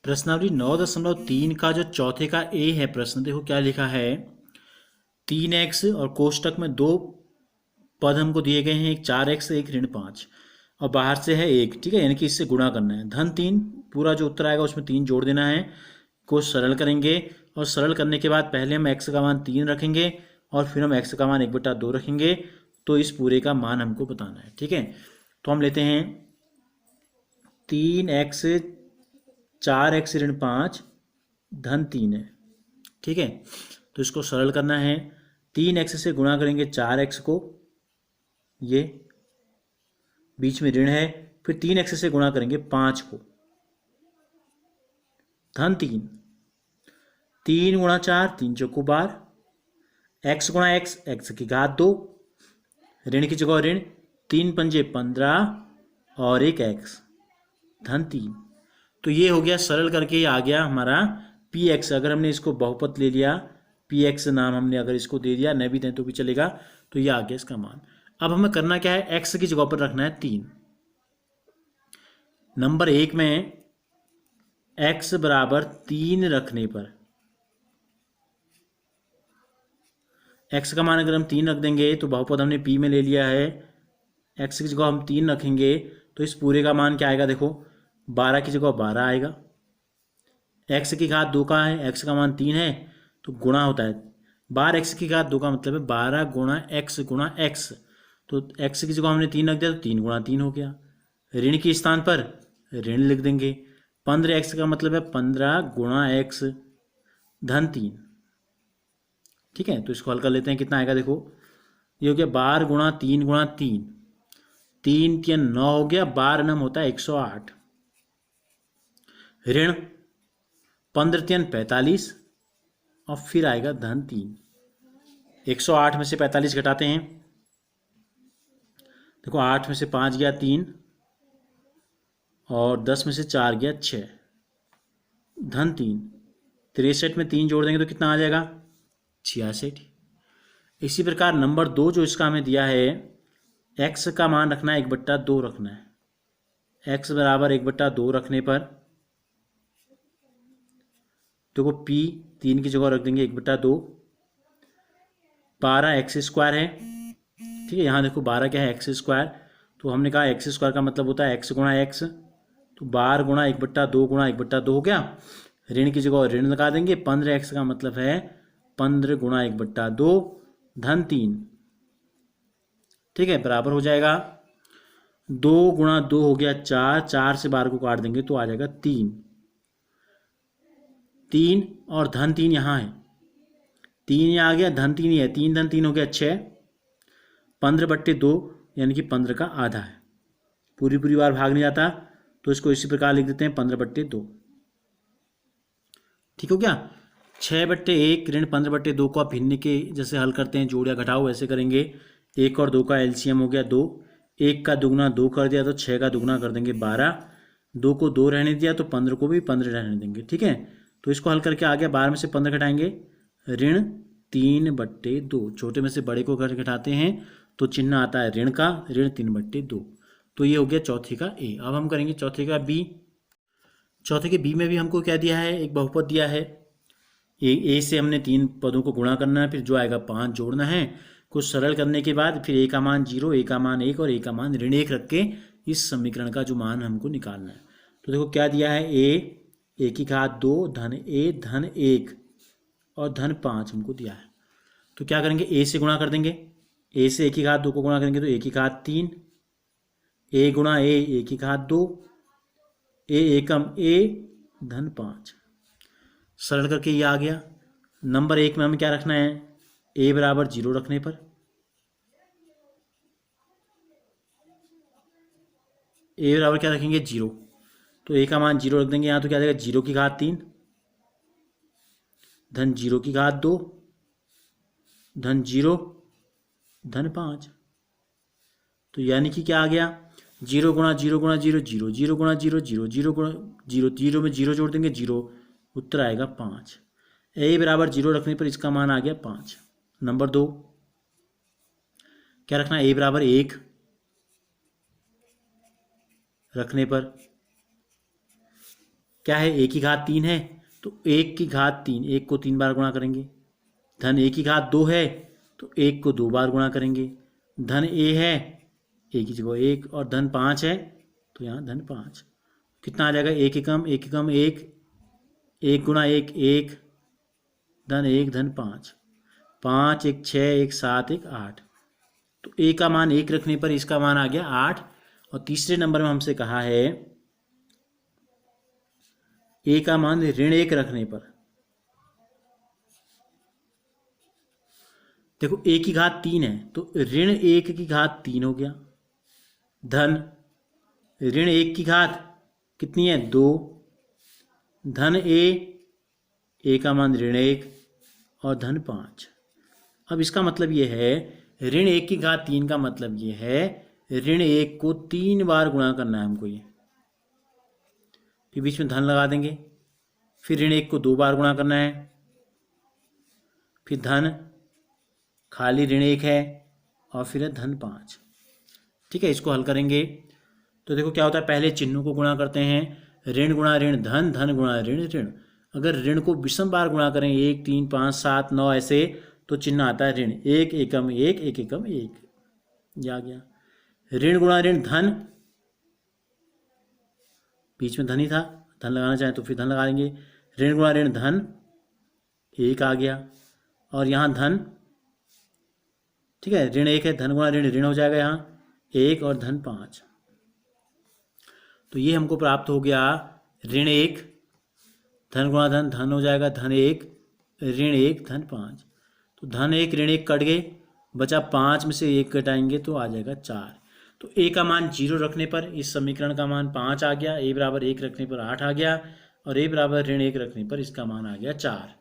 प्रश्नावली 9.3 का जो चौथे का ए है प्रश्न, देखो क्या लिखा है। 3x और कोष्टक में दो पद हमको दिए गए हैं, एक 4x एक ऋण 5 और बाहर से है 1, ठीक है, यानी कि इससे गुणा करना है। धन 3 पूरा जो उत्तर आएगा उसमें 3 जोड़ देना है। को सरल करेंगे और सरल करने के बाद पहले हम x का मान 3 रखेंगे और फिर हम x का मान 1/2 रखेंगे। तो इस पूरे का मान हमको बताना है, ठीक है। तो हम लेते हैं 3x 4x ऋण 5 धन 3 है, ठीक है। तो इसको सरल करना है। 3x से गुणा करेंगे 4x को, ये बीच में ऋण है, फिर 3x से गुणा करेंगे 5 को, धन 3। 3 गुणा 4 3 चौको 12, x गुणा x x की घात 2, ऋण की जगह ऋण, 3 पंजे 15 और एक x, धन 3। तो ये हो गया, सरल करके ये आ गया हमारा px। अगर हमने इसको बहुपद ले लिया, px नाम हमने अगर इसको दे दिया, न भी दें तो भी चलेगा, तो ये आ गया इसका मान। अब हमें करना क्या है, x की जगह पर रखना है 3। नंबर 1 में x बराबर 3 रखने पर x का मान अगर हम 3 रख देंगे तो बहुपद हमने p में ले लिया है, x की जगह हम 3 रखेंगे तो इस पूरे का मान क्या आएगा, देखो 12 की जगह 12 आएगा। x की घात 2 का है, x का मान 3 है तो गुणा होता है, 12x की घात 2 का मतलब है 12 गुणा x। तो x की जगह हमने 3 रख दिया तो 3 गुणा 3 हो गया। ऋण के स्थान पर ऋण लिख देंगे, 15x का मतलब है 15 गुणा x धन 3, ठीक है। तो इसको हल कर लेते हैं, कितना आएगा देखो, ये हो गया 12 गुणा 3 गुणा 3, 3 3 9 हो गया, 12 नम होता है 108। ऋण 15 3 45 और फिर आएगा धन 3। 108 में से 45 घटाते हैं, देखो 8 में से 5 गया 3 और 10 में से 4 गया 6, धन 3। 63 में 3 जोड़ देंगे तो कितना आ जाएगा, 66। इसी प्रकार नंबर 2 जो इसका हमें दिया है, x का मान रखना है 1/2 रखना है। x बराबर 1/2 रखने पर देखो p 3 की जगह रख देंगे 1/2, 12x² है, ठीक है। यहाँ देखो 12 क्या है, x², तो हमने कहा x² का मतलब होता है x गुणा x, तो 12 गुणा 1/2 गुणा 1/2 हो गया। ऋण की जगह ऋण लगा देंगे, 15x का मतलब है 15 गुणा 1/2 धन 3, ठीक है, बराबर हो जाएगा 2 गुणा 2 हो गया 4, 4 से 12 को काट देंगे तो आ जाएगा 3, 3 और धन 3 यहाँ है, 3 यहाँ आ गया, धन 3 ही है, 3 धन 3 हो गया 6, 15/2 यानी कि 15 का आधा है, पूरी पूरी बार भाग नहीं जाता तो इसको इसी प्रकार लिख देते हैं 15/2, ठीक हो गया। 6/1 ऋण 15/2 को आप भिन्न के जैसे हल करते हैं, जोड़ या घटाओ वैसे करेंगे। 1 और 2 का एलसीएम हो गया 2, 1 का दुगना 2 कर दिया तो 6 का दुगना कर देंगे 12, 2 को 2 रहने दिया तो 15 को भी 15 रहने देंगे, ठीक है। तो इसको हल करके आ गया, 12 में से 15 घटाएंगे, ऋण 3/2, छोटे में से बड़े को घटाते हैं तो चिन्ह आता है ऋण का, ऋण 3/2। तो ये हो गया चौथे का ए। अब हम करेंगे चौथे का बी। चौथे के बी में भी हमको क्या दिया है, एक बहुपद दिया है। ए से हमने 3 पदों को गुणा करना है, फिर जो आएगा 5 जोड़ना है। कुछ सरल करने के बाद फिर ए का मान 0, ए का मान 1 और ए का मान ऋण 1 रख के इस समीकरण का जो मान हमको निकालना है। तो देखो क्या दिया है, ए की घात 2 धन ए धन 1 और धन 5 हमको दिया है। तो क्या करेंगे, ए से गुणा कर देंगे, ए से ए की घात 2 को गुणा करेंगे तो ए की घात 3, ए गुणा ए की घात 2, ए एकम ए धन 5। सरल करके ये आ गया। नंबर 1 में हमें क्या रखना है, ए बराबर 0 रखने पर ए बराबर क्या रखेंगे 0, तो ए का मान 0 रख देंगे यहाँ, तो क्या देगा 0 की घात 3 धन 0 की घात 2 धन 0 धन 5। तो यानी कि क्या आ गया, 0 गुणा 0 गुणा 0 0, 0 गुणा 0 0, 0 गुणा 0, 0 में 0 जोड़ देंगे 0, उत्तर आएगा 5। ए बराबर 0 रखने पर इसका मान आ गया 5। नंबर 2 क्या रखना है, ए बराबर 1 रखने पर क्या है, एक की घात 3 है तो एक की घात 3, एक को 3 बार गुणा करेंगे। धन एक की घात 2 है तो एक को 2 बार गुणा करेंगे। धन ए है, एक की जगह एक, और धन 5 है तो यहाँ धन 5। कितना आ जाएगा, एक एकम एक, एक गुणा एक एक, धन एक धन 5, 5 एक 6 एक 7 एक 8। तो ए का मान 1 रखने पर इसका मान आ गया 8। और तीसरे नंबर में हमसे कहा है ए का मान ऋण 1 रखने पर। देखो ए की घात 3 है तो ऋण 1 की घात 3 हो गया। धन ऋण 1 की घात कितनी है, 2। धन ए का मान ऋण 1 और धन 5। अब इसका मतलब ये है, ऋण 1 की घात 3 का मतलब ये है ऋण 1 को 3 बार गुणा करना है हमको ये। फिर बीच में धन लगा देंगे, फिर ऋण 1 को 2 बार गुणा करना है, फिर धन खाली ऋण 1 है और फिर है धन 5। ठीक है, इसको हल करेंगे तो देखो क्या होता है, पहले चिन्हों को गुणा करते हैं। ऋण गुणा ऋण धन, धन गुणा ऋण ऋण। अगर ऋण को विषम बार गुणा करें 1 3 5 7 9 ऐसे, तो चिन्ह आता है ऋण। एक एकम एक, एक एकम एक, ये आ गया। ऋण गुणा ऋण धन, बीच में धन ही था, धन लगाना चाहें तो फिर धन लगा देंगे। ऋण गुणा ऋण धन, एक आ गया, और यहाँ धन, ठीक है, ऋण 1 है, धन गुणा ऋण ऋण हो जाएगा यहाँ 1 और धन 5। तो ये हमको प्राप्त हो गया ऋण 1, धन गुणा धन, धन हो जाएगा धन 1 ऋण 1 धन 5। तो धन 1 ऋण 1 कट गए, बचा 5 में से 1 घटाएंगे तो आ जाएगा 4। तो ए का मान 0 रखने पर इस समीकरण का मान 5 आ गया, ए बराबर 1 रखने पर 8 आ गया, और ए बराबर ऋण 1 रखने पर इसका मान आ गया 4।